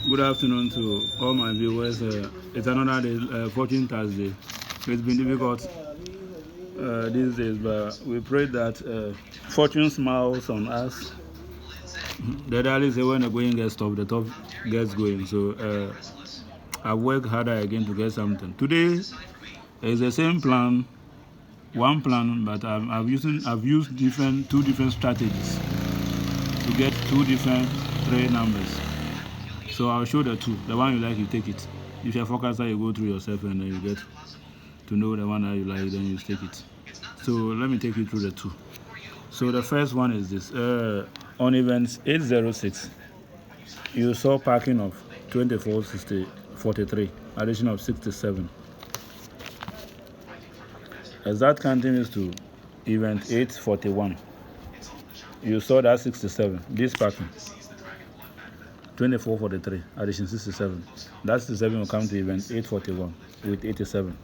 Good afternoon to all my viewers. It's another day, Fortune Thursday. It's been difficult these days, but we pray that fortune smiles on us. The daily say when the going gets tough, the top gets going. So I work harder again to get something. Today is the same plan, one plan, but I've used two different strategies to get two different trade numbers. So I'll show the two. The one you like, you take it. If you're a forecaster, you go through yourself and then you get to know the one that you like, then you take it. So let me take you through the two. So the first one is this. On events 806, you saw parking of 24.43, addition of 67. As that continues to event 841, you saw that 67, this parking. 24.43, addition 67. That 67 will come to event 841 with 87.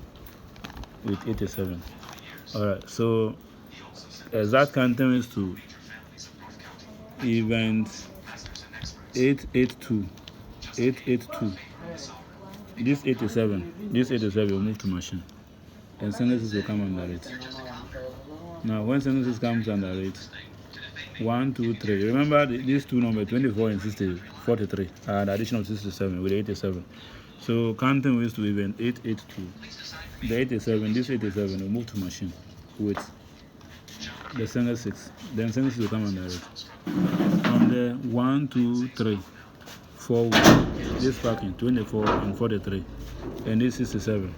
Alright, so as that continues to event 882, this 87 will move to machine, and synthesis will come under it. Now, when synthesis comes under it, 1, 2, 3. Remember these two numbers, 24 and 43, and addition of 67 with 87. So counting ways to event 882. The 87, this 87 will move to machine with the single 6. Then single 6 will come under it. From the 1, 2, 3, 4, this packing 24 and 43, and this 67.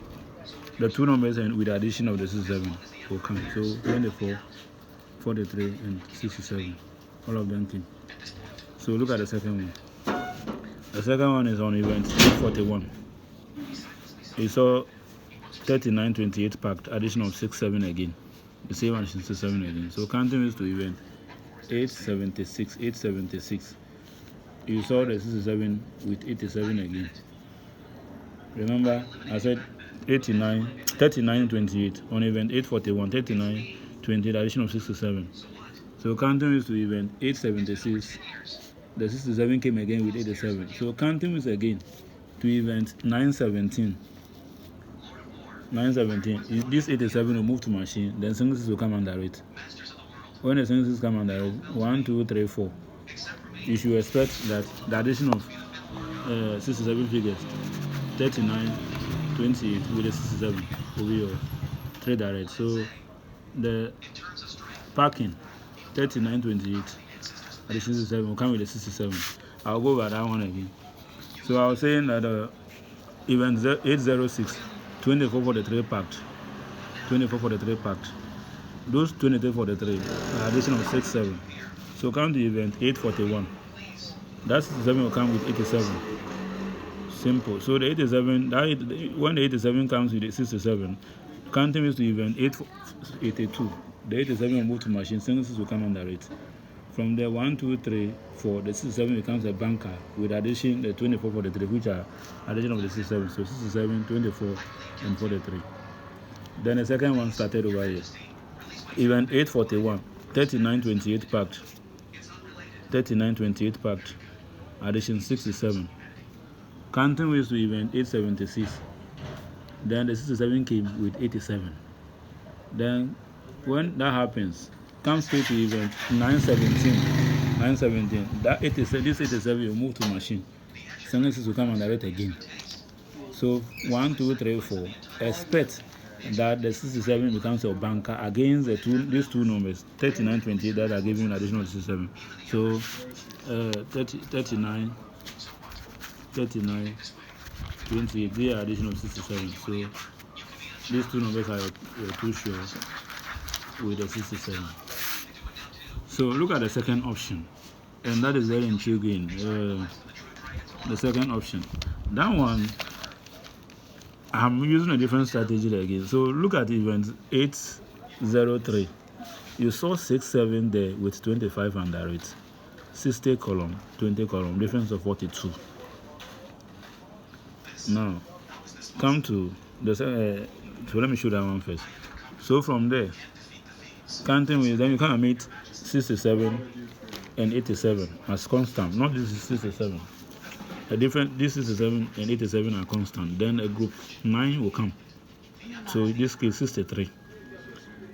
The two numbers and with the addition of the 67 will come. So 24. 43 and 67, all of them came. So look at the second one. The second one is on event 841. You saw 39.28 packed, addition of 67 again. The same addition 67 again. So continues to event 876. You saw the 67 with 87 again. Remember, I said 39.28 on event 841, 39. 20, the addition of 67. So continues to event 876. The 67 came again with 87. So continues again to event 917. This 87 will move to machine, then synthesis will come under it. When the synthesis come under it, 1, 2, 3, 4. You should expect that the addition of 67 figures, 39, 28 with the 67 will be your trade direct. So the parking 39.28 addition 67 will come with the 67. I'll go over that one again. So I was saying that event 806, 24 for the 3 packed, those 23 for the 3 addition of 67. So come to event 841, that 67 will come with 87. Simple. So the 87, when the 87 comes with the 67, counting to event 882. The 87 will move to machine, synthesis will come under it. From the 1, 2, 3, 4, the 67 becomes a banker with addition the 24 for the 3, which are addition of the 67. So 67, 24, and 43. Then the second one started over here. Event 841, 39.28 packed. Addition 67. Counting ways to event 876. Then the 67 came with 87. Then when that happens, come straight to event 917. That 87, this 87 will move to machine. Synthesis will come under it again. So 1, 2, 3, 4. Expect that the 67 becomes your banker against these two numbers, 39.28 that are giving additional 67. So 39, 28, they are additional 67. So these two numbers are too sure with the 67. So look at the second option, and that is very intriguing. The second option, that one, I'm using a different strategy again. So look at event 803. You saw 67 there with 25 under it, 60 column, 20 column, difference of 42. Now come to the so let me show that one first. So from there, counting with, then you can meet 67 and 87 as constant, not this is 67. a different, this 67 and 87 are constant. Then a group 9 will come. So this case 63.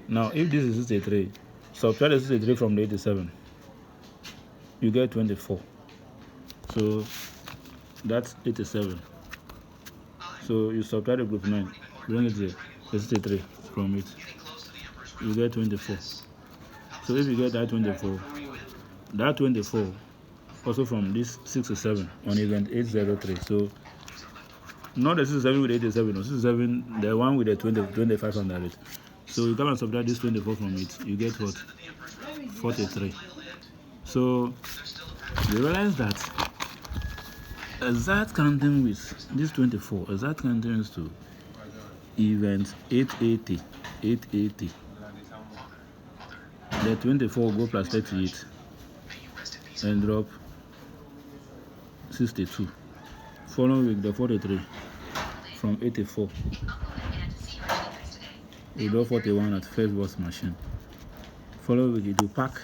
Now if this is 63, subtract the 63 from the 87, you get 24. So that's 87. So you subtract the group 9, bring it here, 63 from it, you get 24. So if you get that 24 also from this 67 on event 803. So not the 67 with 87, no, 67, the one with the 25 under it. So you come and subtract this 24 from it, you get what? 43. So you realize that exact counting with this 24, exact counting is to event 880. The 24 go plus 38 and drop 62. Following week, the 43 from 84. We draw 41 at first boss machine. Following week, it will pack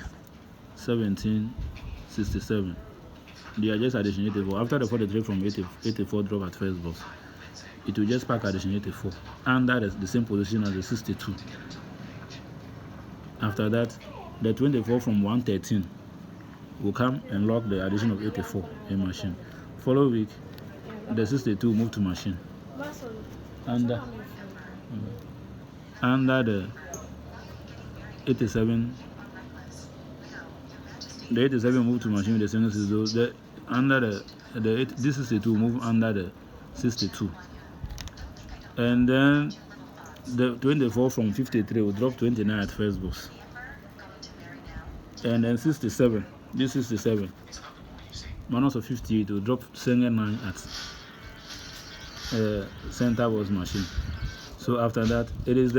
1767. They are just addition 84. After the 43 from 84 drop at first boss, it will just pack addition 84 under the same position as the 62. After that, the 24 from 113 will come and lock the addition of 84 in machine. Following week, the 62 move to machine under the 87. The 87 move to machine with the single 62. This 62 move under the 62. And then the 24 from 53 will drop 29 at first boss. And then 67, this 67, minus of 58 will drop single 9 at center boss machine. So after that, it is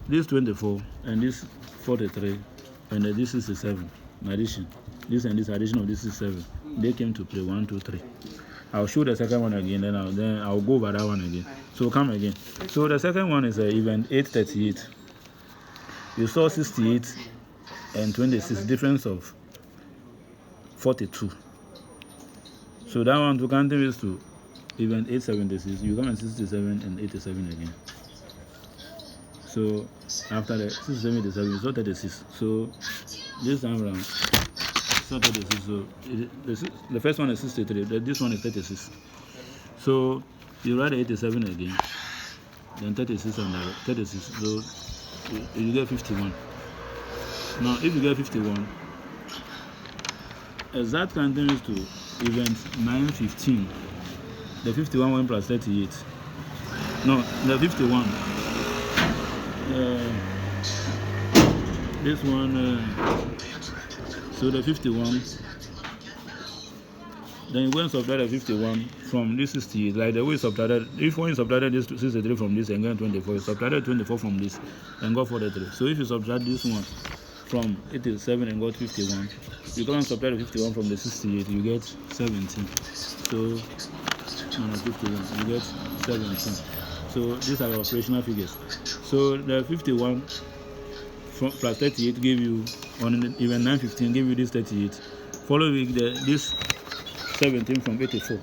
this 24 and this 43 and this 67 addition. This and this addition of this 67. They came to play 1, 2, 3. I'll show the second one again, then I'll go over that one again. So come again. So the second one is event 838. You saw 68 and 26, difference of 42. So that one to counting is to event 876. You come at 67 and 87 again. So after the 67, 87, you saw 36. So this time around, so 36. So the first one is 63. This one is 36. So you write 87 again, then 36 and 36. So you get 51. Now, if you get 51, exact continues to event 915. The 51 1 plus 38. No, the 51. This one. So the 51. Then you go and subtract the 51 from this 68. Like the way you subtracted, if when you subtracted this 63 from this and get 24, you subtracted 24 from this and got 43. So if you subtract this one from 87 and got 51, you come and subtract the 51 from the 68, you get 17. So minus 51, you get 17. So these are the operational figures. So the 51 plus 38 give you, on even 915 give you this 38. Following week, this 17 from 84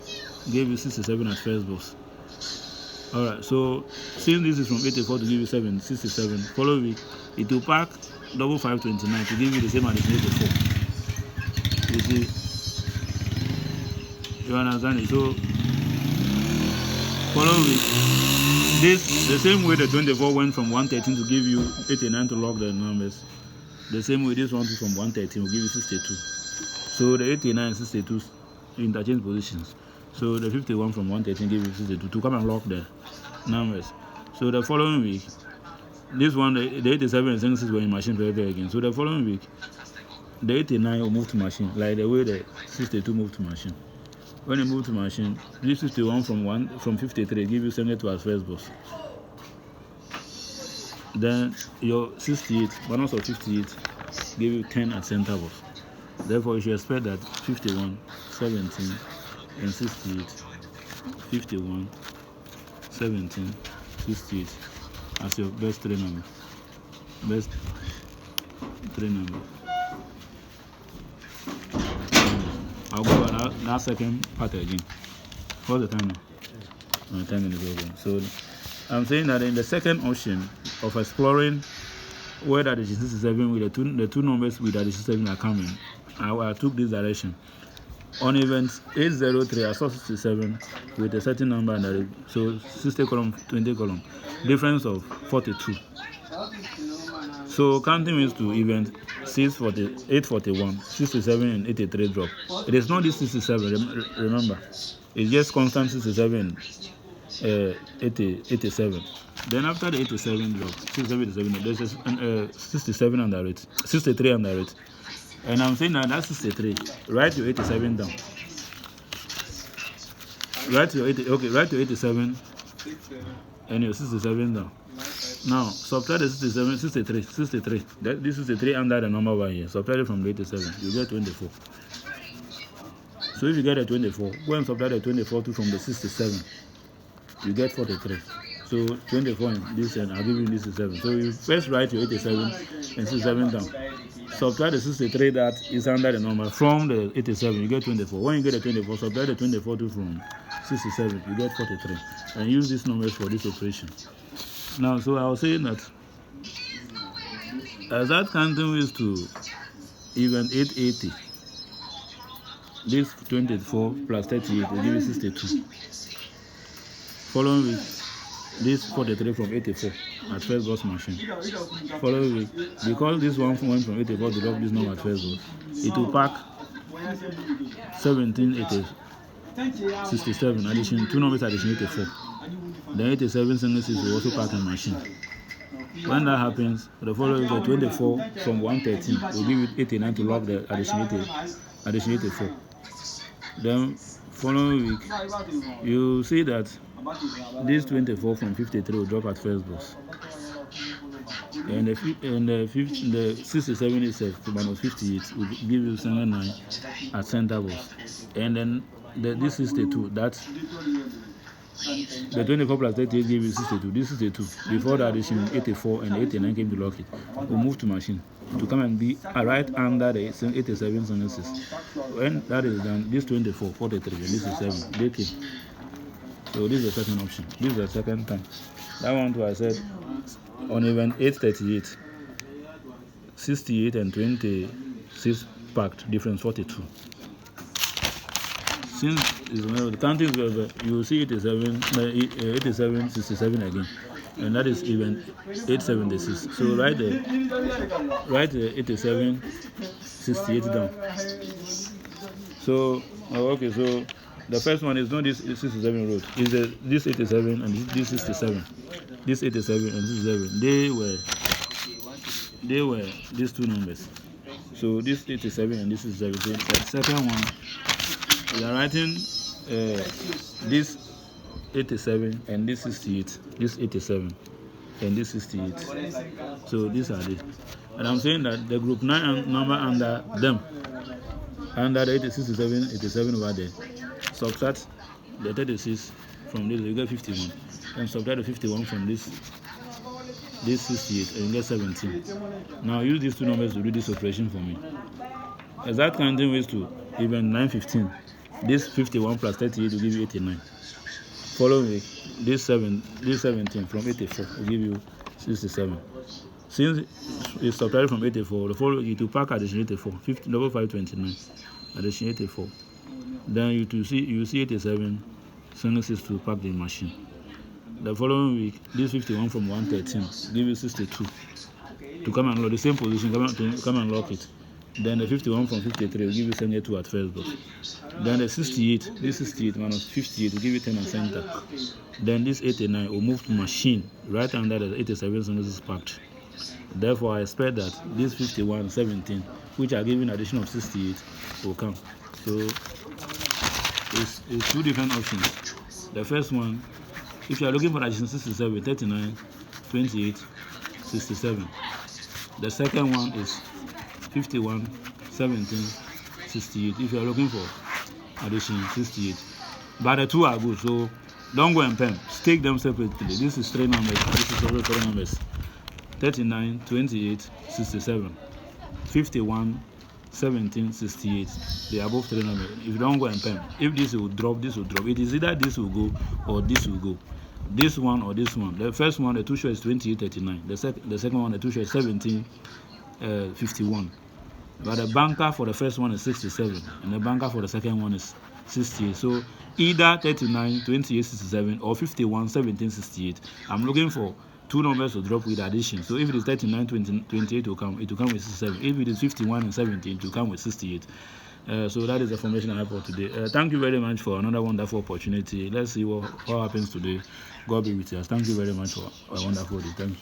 gave you 67 at first boss. Alright, so since this is from 84 to give you 67, following week, it will pack double 529 to give you the same as 84. You see? You understand it? So following week, this the same way the 24 went from 113 to give you 89 to log the numbers. The same way this one from 113 will give you 62. So the 89 and 62 interchange positions. So the 51 from 113 give you 62 to come and lock the numbers. So the following week, this one, the 87 and 76 were in machine forever again. So the following week, the 89 will move to machine, like the way the 62 moved to machine. When you move to machine, this 61 from 53 give you 72 as first boss. Then your 68, bonus of 58, give you 10 at center boss. Therefore, you should expect that 51, 17, and 68, 51, 17, 68 as your best three numbers. Best three numbers. I'll go around. that second part again. What's the time now? 10 minutes over. So I'm saying that in the second option of exploring where the addition 67 with the two numbers with addition 7 are coming, I took this direction. On event 803, I saw 67 with a certain number, and so 60 column, 20 column, difference of 42. So counting means to event 841, 67 and 83 drop. It is not this 67, remember. It's just constant 67, 87. Then after the 87 drop, 67, 87, there's 67 under it, 63 under it. And I'm saying that that's 63. Write your 87 down. Write your 87 and your 67 down. Now subtract the 67, 63. This is 63 under the number one here. Subtract it from the 87, you get 24. So if you get a 24, go and subtract the 24 from the 67, you get 43. So 24 in this, and I'll give you this 7. So you first write your 87 and 67 down. Subtract the 63 that is under the number from the 87, you get 24. When you get a 24, subtract the 24 from 67, you get 43. And use these numbers for this operation. Now, so I was saying that as that continues to even 880, this 24 plus 38 will give you 62. Following with this 43 from 84 at first boss machine. Following with, because this one went from 84 to drop this number at first boss, it will pack 1780, 67 addition, two numbers addition 84. Then 87 single 6 will also pack in machine. When that happens, the following the 24 from 113 will give it 89 to lock the addition 84. Then following week, you see that this 24 from 53 will drop at first boss. And the 67 itself minus 58 will give you 79 at center boss. And then this 62, that's the 24 plus 38 gave you 62. This is 62. Before the addition, 84 and 89 came to lock it. We'll move to machine to come and be right under the 87 sentences. When that is done, this 24, 43, and this is 7. They came. So this is the second option. This is the second time. That one too, I said on even 838, 68 and 26 packed, difference 42. Since the counting is you will see 87, 67 again, and that is even 876. So write the 87, 68 down. So okay, so the first one is not this 67 road. Is this 87 and this 67. This 87 and this 7. They were these two numbers. So this 87 and this is 7. So the second one, we are writing this 87 and this 68. This 87 and this 68. So these are the. And I'm saying that the group 9 number under them, under the 87 over there. Subtract the 36 from this, you get 51, and subtract the 51 from this 68, and you get 17. Now use these two numbers to do this operation for me. Exact counting ways to even 915. This 51 plus 38 will give you 89. Following this 17 from 84 will give you 67. Since it's subtracted from 84, the following it will pack addition 84, 529, addition 84. Then you see 87 single 6 to pack the machine. The following week, this 51 from 113 give you 62 to come and lock the same position, come and lock it. Then the 51 from 53 will give you 72 at first box. Then the 68, this 68 minus 58 will give you 10 at center. Then this 89 will move to machine right under the 87 single 6 packed. Therefore, I expect that this 51, 17, which are giving addition of 68, will come. So it's two different options. The first one, if you are looking for addition 67, 39, 28, 67. The second one is 51, 17, 68. If you are looking for addition 68. But the two are good, so don't go and pen. Take them separately. This is 3 numbers, this is also 3 numbers. 39, 28, 67. 51, 1768. They are both 3 numbers. If you don't go and pen, if this will drop, this will drop. It is either this will go or this will go. This one or this one. The first one, the two short is 2839. The second one, the two short is 1751. But the banker for the first one is 67, and the banker for the second one is 68. So either 39, 28, 67 or 51, 17, 68. I'm looking for 2 numbers to drop with addition. So if it is 39, 28, it will come with 67. If it is 51 and 17, it will come with 68. So that is the formation I have for today. Thank you very much for another wonderful opportunity. Let's see what happens today. God be with us. Thank you very much for a wonderful day. Thank you.